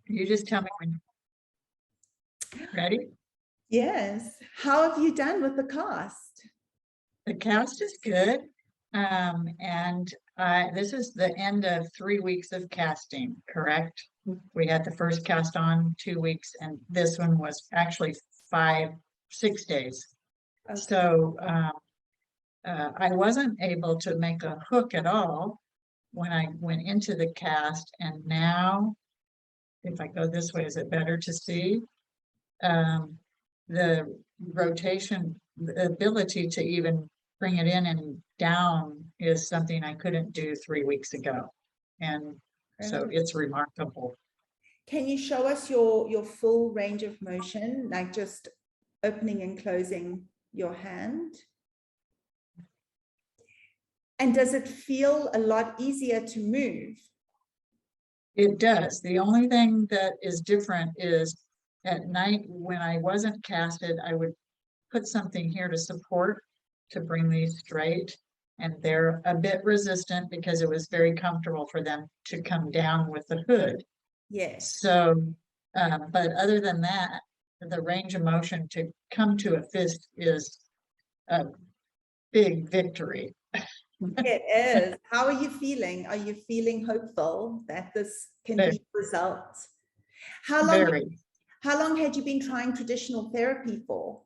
You just tell me when you're ready. Yes. How have you done with the cast? The cast is good. And this is the end of 3 weeks of casting, correct? We had the first cast on 2 weeks, and this one was actually 6 days. Okay. So I wasn't able to make a hook at all when I went into the cast, and now, if I go this way, is it better to see? The rotation, the ability to even bring it in and down is something I couldn't do 3 weeks ago. And so it's remarkable. Can you show us your full range of motion, like just opening and closing your hand? And does it feel a lot easier to move? It does. The only thing that is different is at night when I wasn't casted, I would put something here to support, to bring these straight. And they're a bit resistant because it was very comfortable for them to come down with the hood. Yes. So, but other than that, the range of motion to come to a fist is a big victory. It is. How are you feeling? Are you feeling hopeful that this can be results? How long had you been trying traditional therapy for?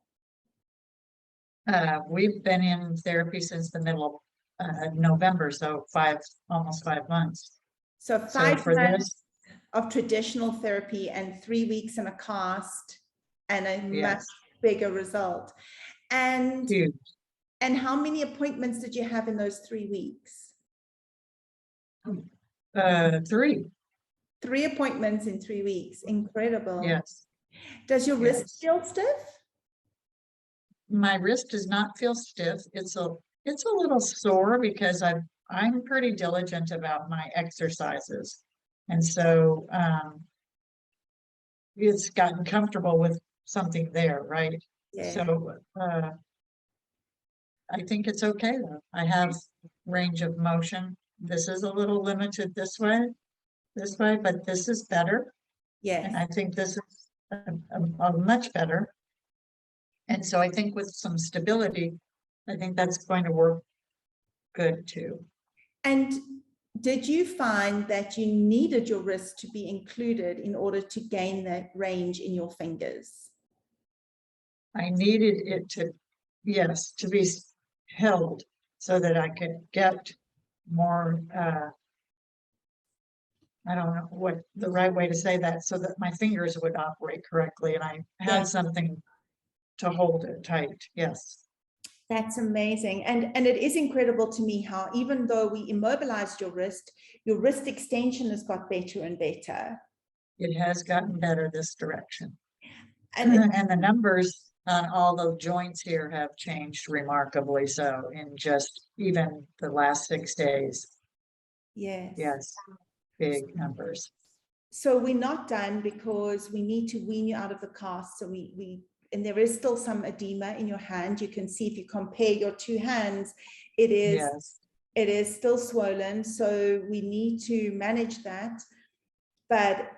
We've been in therapy since the middle of November, so almost 5 months. So 5 months of traditional therapy and 3 weeks in a cast and a much bigger result. And huge. And how many appointments did you have in those 3 weeks? 3. 3 appointments in 3 weeks. Incredible. Yes. Does your wrist feel stiff? My wrist does not feel stiff. It's a little sore because I'm pretty diligent about my exercises. And so it's gotten comfortable with something there, right? Yeah. So I think it's okay though. I have range of motion. This is a little limited this way, but this is better. Yeah. And I think this is a much better. And so I think with some stability, I think that's going to work good too. And did you find that you needed your wrist to be included in order to gain that range in your fingers? I needed it to, yes, to be held so that I could get more, I don't know what the right way to say that, so that my fingers would operate correctly and I had something to hold it tight. Yes. That's amazing. And it is incredible to me how even though we immobilized your wrist extension has got better and better. It has gotten better this direction. And the numbers on all the joints here have changed remarkably so in just even the last 6 days. Yes. Yes. Big numbers. So we're not done because we need to wean you out of the cast. So and there is still some edema in your hand. You can see if you compare your 2 hands, it is still swollen. So we need to manage that. But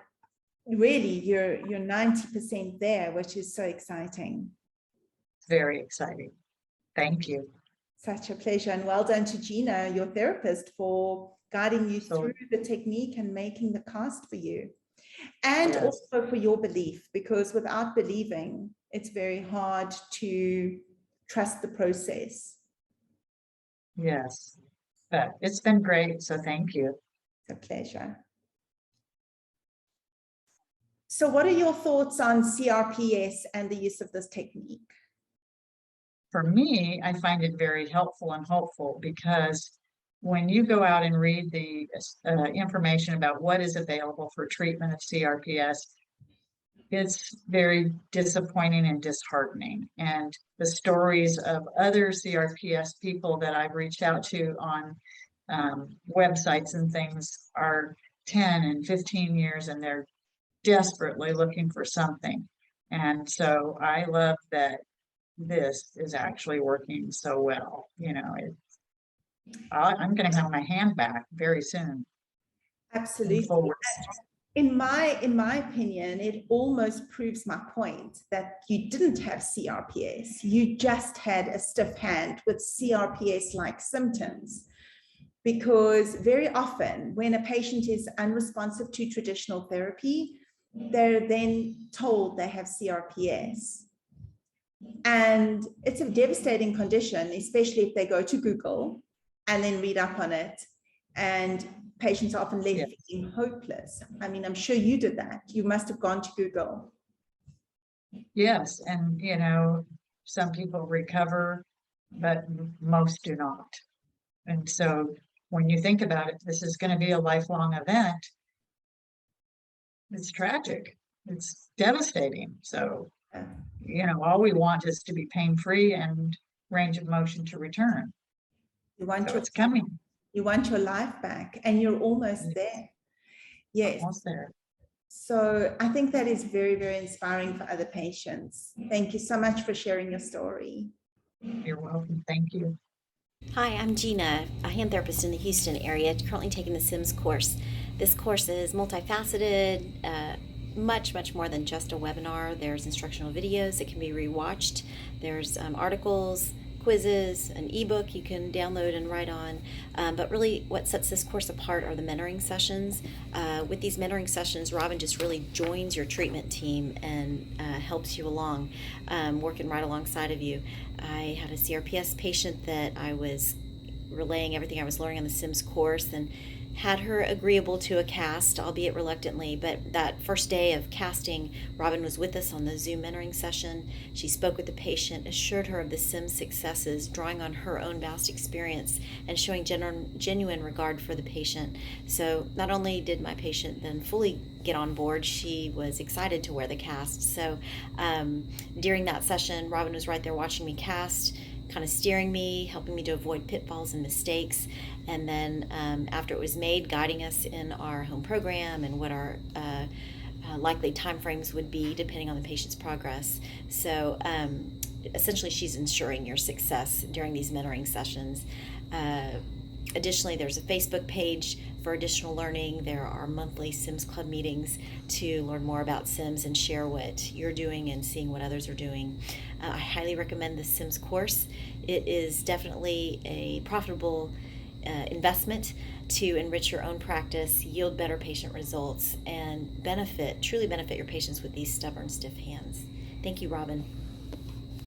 really, you're 90% there, which is so exciting. Very exciting. Thank you. Such a pleasure. And well done to Gina, your therapist, for guiding you through the technique and making the cast for you. And also for your belief, because without believing, it's very hard to trust the process. Yes, but it's been great. So thank you. It's a pleasure. So what are your thoughts on CRPS and the use of this technique? For me, I find it very helpful and hopeful because when you go out and read the information about what is available for treatment of CRPS, it's very disappointing and disheartening. And the stories of other CRPS people that I've reached out to on websites and things are 10 and 15 years, and they're desperately looking for something. And so I love that this is actually working so well. You know, I'm going to have my hand back very soon. Absolutely. In my opinion, it almost proves my point that you didn't have CRPS. You just had a stiff hand with CRPS-like symptoms. Because very often when a patient is unresponsive to traditional therapy, they're then told they have CRPS. And it's a devastating condition, especially if they go to Google and then read up on it. And patients are often left feeling hopeless. I mean, I'm sure you did that. You must have gone to Google. Yes, and some people recover, but most do not. And so when you think about it, this is going to be a lifelong event. It's tragic. It's devastating. So, all we want is to be pain-free and range of motion to return. It's coming. You want your life back, and you're almost there. Yes. Almost there. So I think that is very, very inspiring for other patients. Thank you so much for sharing your story. You're welcome. Thank you. Hi, I'm Gina, a hand therapist in the Houston area, currently taking the SIMS course. This course is multifaceted, much more than just a webinar. There's instructional videos that can be rewatched. There's articles, quizzes, an ebook you can download and write on. But really what sets this course apart are the mentoring sessions. With these mentoring sessions, Robin just really joins your treatment team and helps you along, working right alongside of you. I had a CRPS patient that I was relaying everything I was learning on the SIMS course and had her agreeable to a cast, albeit reluctantly. But that first day of casting, Robin was with us on the Zoom mentoring session. She spoke with the patient, assured her of the SIMS successes, drawing on her own vast experience and showing genuine regard for the patient. So not only did my patient then fully get on board, she was excited to wear the cast. So during that session, Robin was right there watching me cast, kind of steering me, helping me to avoid pitfalls and mistakes. And then after it was made, guiding us in our home program and what our likely timeframes would be depending on the patient's progress. So essentially she's ensuring your success during these mentoring sessions. Additionally, there's a Facebook page for additional learning. There are monthly SIMS Club meetings to learn more about SIMS and share what you're doing and seeing what others are doing. I highly recommend the SIMS course. It is definitely a profitable investment to enrich your own practice, yield better patient results, and truly benefit your patients with these stubborn, stiff hands. Thank you, Robin.